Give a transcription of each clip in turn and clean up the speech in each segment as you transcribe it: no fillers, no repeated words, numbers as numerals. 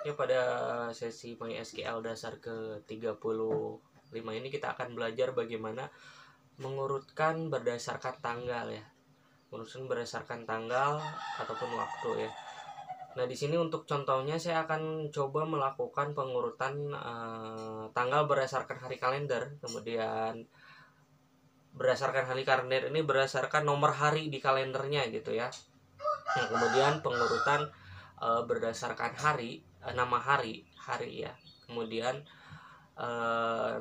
Selanjutnya pada sesi MySQL dasar ke-35 ini kita akan belajar bagaimana mengurutkan berdasarkan tanggal ya. Mengurutkan berdasarkan tanggal ataupun waktu ya. Nah, di sini untuk contohnya saya akan coba melakukan pengurutan tanggal berdasarkan hari kalender, kemudian berdasarkan hari kalender ini berdasarkan nomor hari di kalendernya gitu ya. Nah, kemudian pengurutan berdasarkan hari, nama hari ya. Kemudian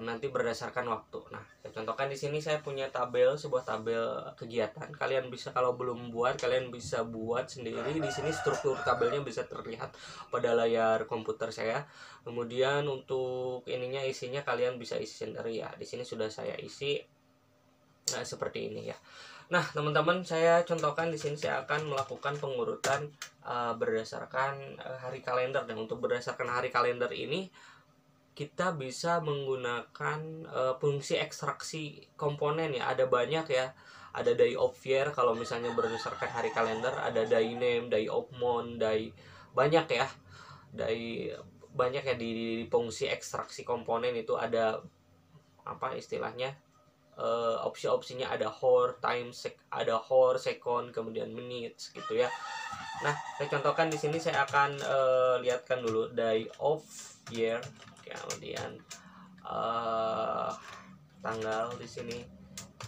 nanti berdasarkan waktu. Nah, saya contohkan di sini saya punya sebuah tabel kegiatan. Kalian bisa, kalau belum buat, kalian bisa buat sendiri. Di sini struktur tabelnya bisa terlihat pada layar komputer saya. Kemudian untuk isinya kalian bisa isi sendiri ya. Di sini sudah saya isi seperti ini ya. Nah, teman-teman, saya contohkan di sini saya akan melakukan pengurutan berdasarkan hari kalender. Dan untuk berdasarkan hari kalender ini kita bisa menggunakan fungsi ekstraksi komponen ya. Ada banyak ya. Ada day of year kalau misalnya berdasarkan hari kalender, ada day name, day of month, day banyak ya. Day banyak ya di fungsi ekstraksi komponen itu ada apa istilahnya? Opsi-opsinya ada hour, ada hour, second, kemudian minutes gitu ya. Nah, saya contohkan di sini saya akan lihatkan dulu day of year, kemudian tanggal di sini,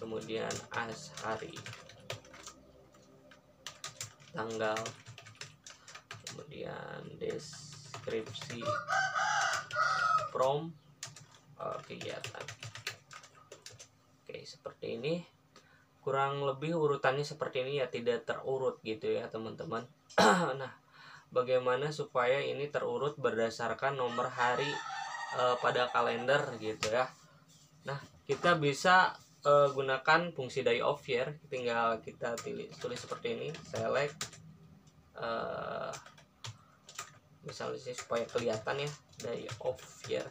kemudian hari, tanggal, kemudian deskripsi, from, kegiatan. Oke, seperti ini. Kurang lebih urutannya seperti ini ya, tidak terurut gitu ya teman-teman. Nah, bagaimana supaya ini terurut berdasarkan nomor hari pada kalender gitu ya. Nah, kita bisa gunakan fungsi day of year. Tinggal kita tulis seperti ini, select misalnya sih supaya kelihatan ya, day of year,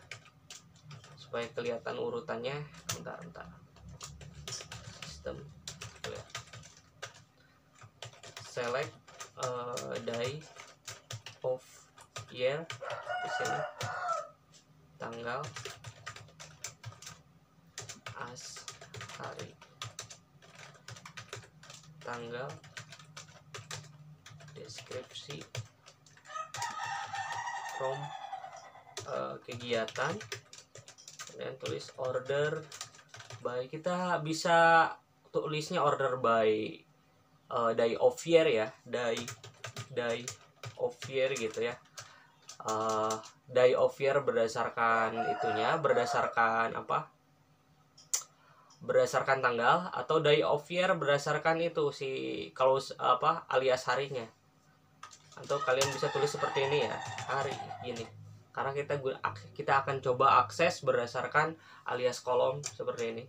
supaya kelihatan urutannya. Bentar sistem ya. Select day of year di sini, tanggal, hari, tanggal, deskripsi, from, kegiatan, kemudian tulis order by. Kita bisa tulisnya order by day of year ya, day of year gitu ya. Day of year berdasarkan berdasarkan apa? Berdasarkan tanggal, atau day of year berdasarkan kalau alias harinya. Atau kalian bisa tulis seperti ini ya, hari ini. Karena kita akan coba akses berdasarkan alias kolom seperti ini.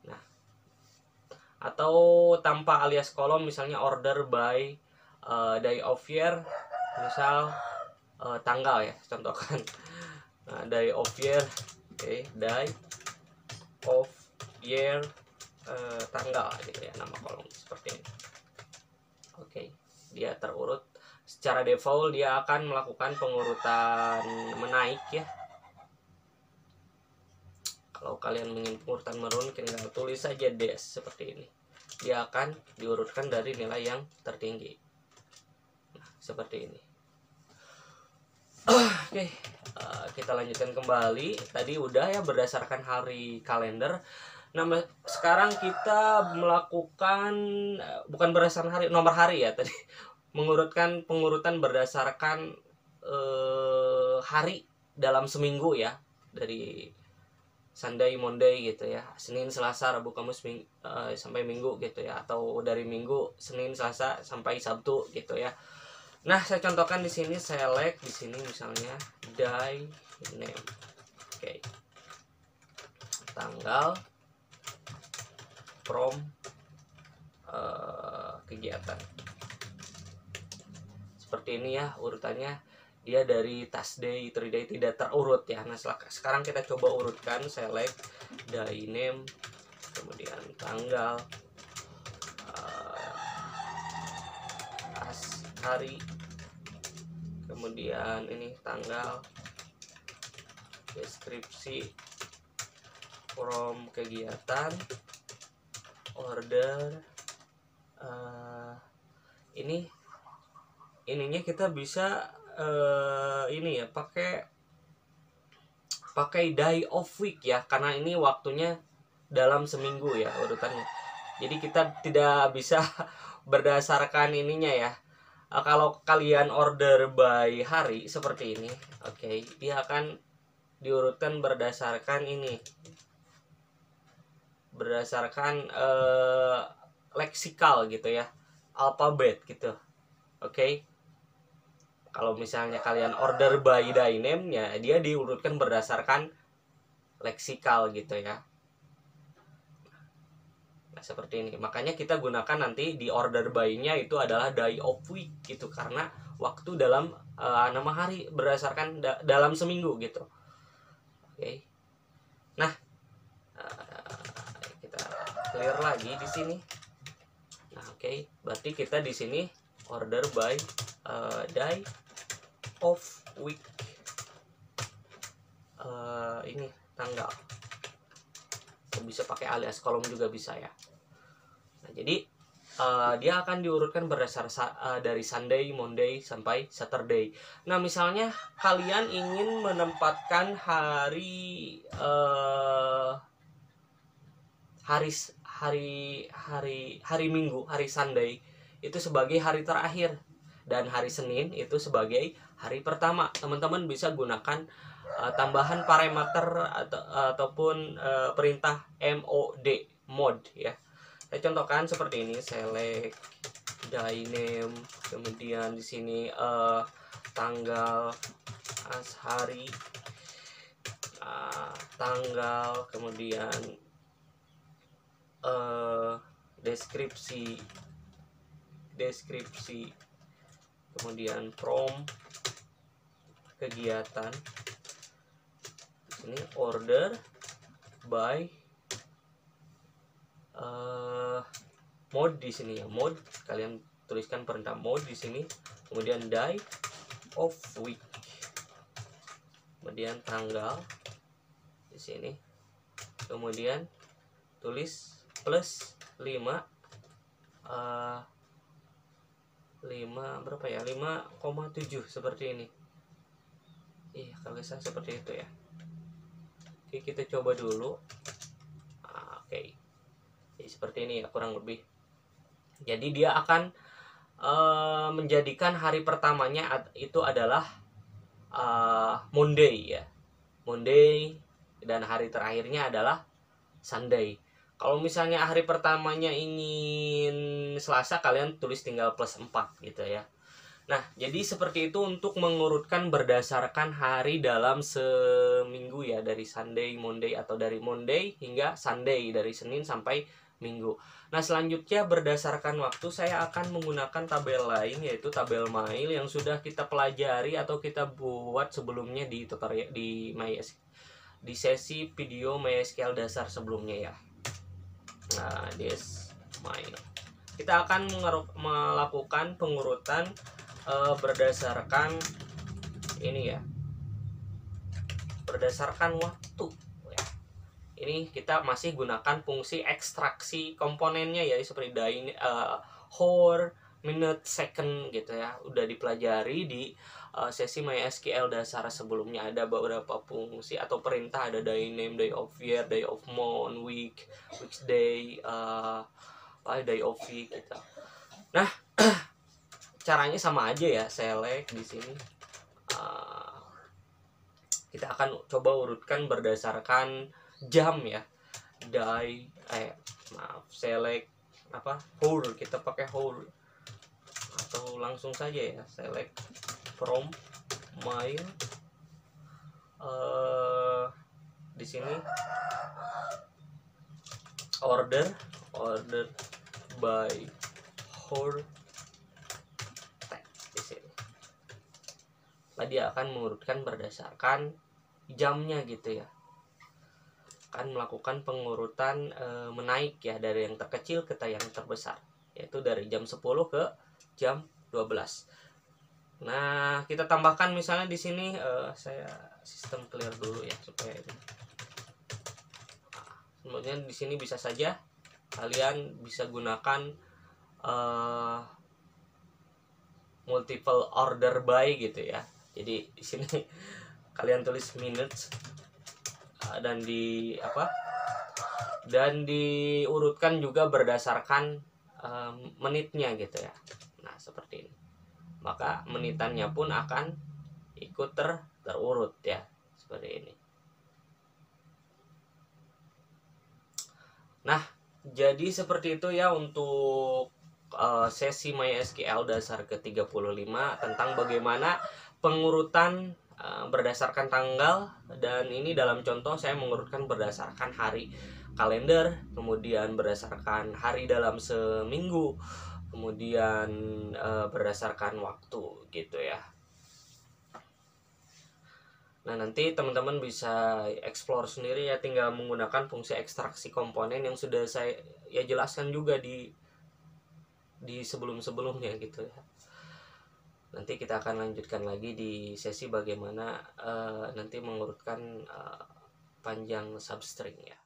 Nah, atau tanpa alias kolom, misalnya order by day of year, misal tanggal ya, contohkan. Nah, day of year, day of year, tanggal gitu ya, nama kolom seperti ini. Oke, dia terurut secara default. Dia akan melakukan pengurutan menaik ya. Kalau kalian ingin pengurutan menurun, tinggal tulis saja des seperti ini. Dia akan diurutkan dari nilai yang tertinggi. Nah, seperti ini. Oke, kita lanjutkan kembali. Tadi udah ya berdasarkan hari kalender. Nah, sekarang kita melakukan bukan berdasarkan hari, nomor hari ya tadi. Pengurutan berdasarkan hari dalam seminggu ya. Dari Sunday, Monday gitu ya, Senin, Selasa, Rabu, Kamis, sampai Minggu gitu ya, atau dari Minggu, Senin, Selasa sampai Sabtu gitu ya. Nah, saya contohkan di sini, select di sini misalnya day name. Oke. Tanggal, from, kegiatan. Seperti ini ya urutannya. Dia dari task day, 3 day tidak terurut ya. Nah, sekarang kita coba urutkan, select day name, kemudian tanggal, hari, kemudian ini tanggal, deskripsi, from kegiatan, order. Ininya kita bisa ini ya, pakai day of week ya, karena ini waktunya dalam seminggu ya urutannya. Jadi kita tidak bisa berdasarkan ininya ya. Kalau kalian order by hari seperti ini, oke, dia akan diurutkan berdasarkan ini, berdasarkan leksikal gitu ya, alfabet gitu. Oke. Kalau misalnya kalian order by day name ya, dia diurutkan berdasarkan leksikal gitu ya. Nah, seperti ini. Makanya kita gunakan nanti di order by-nya itu adalah day of week gitu, karena waktu dalam nama hari berdasarkan dalam seminggu gitu. Oke. Nah, kita clear lagi di sini. Nah, oke. Berarti kita di sini order by day of week. Ini tanggal. Bisa pakai alias kolom juga bisa ya. Nah, jadi dia akan diurutkan berdasar dari Sunday, Monday sampai Saturday. Nah, misalnya kalian ingin menempatkan hari Minggu, hari Sunday itu sebagai hari terakhir, dan hari Senin itu sebagai hari pertama. Teman-teman bisa gunakan tambahan parameter ataupun perintah mod ya. Saya contohkan seperti ini, select day name, kemudian di sini tanggal, hari, tanggal, kemudian deskripsi, kemudian from kegiatan, ini order by mode di sini ya, mode kalian tuliskan perintah mode di sini, kemudian day of week, kemudian tanggal di sini, kemudian tulis plus 5 berapa ya, 5,7 seperti ini. Iya, kalau saya seperti itu ya. Oke, kita coba dulu. Oke. Jadi seperti ini ya kurang lebih. Jadi dia akan menjadikan hari pertamanya itu adalah Monday ya. Monday, dan hari terakhirnya adalah Sunday. Kalau misalnya hari pertamanya ingin Selasa, kalian tulis tinggal plus 4 gitu ya. Nah, jadi seperti itu untuk mengurutkan berdasarkan hari dalam seminggu ya, dari Sunday, Monday, atau dari Monday hingga Sunday, dari Senin sampai Minggu. Nah, selanjutnya berdasarkan waktu saya akan menggunakan tabel lain, yaitu tabel mail yang sudah kita pelajari atau kita buat sebelumnya di tutorial di sesi video MySQL dasar sebelumnya ya. Nah, mail. Kita akan melakukan pengurutan berdasarkan ini ya, berdasarkan waktu ya. Ini kita masih gunakan fungsi ekstraksi komponennya ya, seperti hour, minute, second gitu ya. Udah dipelajari di sesi MySQL dasar sebelumnya. Ada beberapa fungsi atau perintah, ada day name, day of year, day of month, week, day, day of week gitu. Nah, caranya sama aja ya, select di sini. Kita akan coba urutkan berdasarkan jam ya. Select hour, kita pakai hour, atau langsung saja ya, select from mail. Di sini order by hour. Di sini. Nah, dia akan mengurutkan berdasarkan jamnya gitu ya. Akan melakukan pengurutan menaik ya, dari yang terkecil ke yang terbesar, yaitu dari jam 10 ke jam 12. Nah, kita tambahkan misalnya di sini saya sistem clear dulu ya supaya ini. Kemudian di sini bisa saja kalian bisa gunakan multiple order by gitu ya. Jadi di sini kalian tulis minutes dan diurutkan juga berdasarkan menitnya gitu ya. Nah, seperti ini. Maka menitannya pun akan ikut terurut ya, seperti ini. Nah, jadi seperti itu ya untuk sesi MySQL dasar ke-35 tentang bagaimana pengurutan berdasarkan tanggal, dan ini dalam contoh saya mengurutkan berdasarkan hari kalender, kemudian berdasarkan hari dalam seminggu, kemudian berdasarkan waktu gitu ya. Nah, nanti teman-teman bisa explore sendiri ya, tinggal menggunakan fungsi ekstraksi komponen yang sudah saya ya jelaskan juga di sebelum-sebelumnya gitu ya. Nanti kita akan lanjutkan lagi di sesi bagaimana nanti mengurutkan panjang substring ya.